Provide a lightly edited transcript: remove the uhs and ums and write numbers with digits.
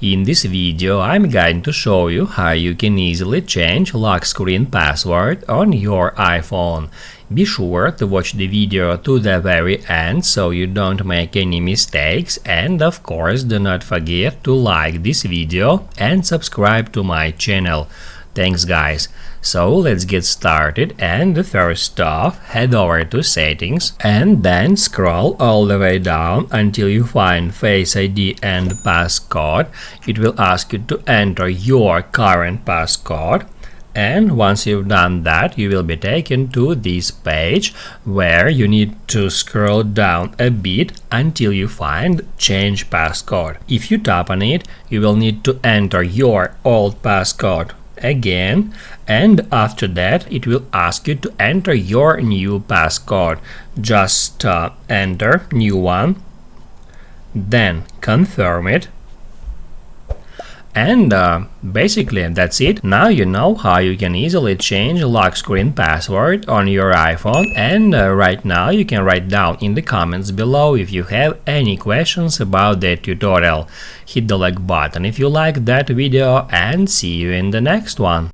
In this video I'm going to show you how you can easily change lock screen password on your iPhone. Be sure to watch the video to the very end so you don't make any mistakes, and of course do not forget to like this video and subscribe to my channel. Thanks guys. So let's get started, and first off head over to settings and then scroll all the way down until you find Face ID and passcode. It will ask you to enter your current passcode, and once you've done that you will be taken to this page where you need to scroll down a bit until you find change passcode. If you tap on it you will need to enter your old passcode again, and after that it will ask you to enter your new passcode. Just enter new one, then confirm it, and basically that's it. Now you know how you can easily change lock screen password on your iPhone, and right now you can write down in the comments below if you have any questions about that tutorial. Hit the like button if you like that video, and see you in the next one.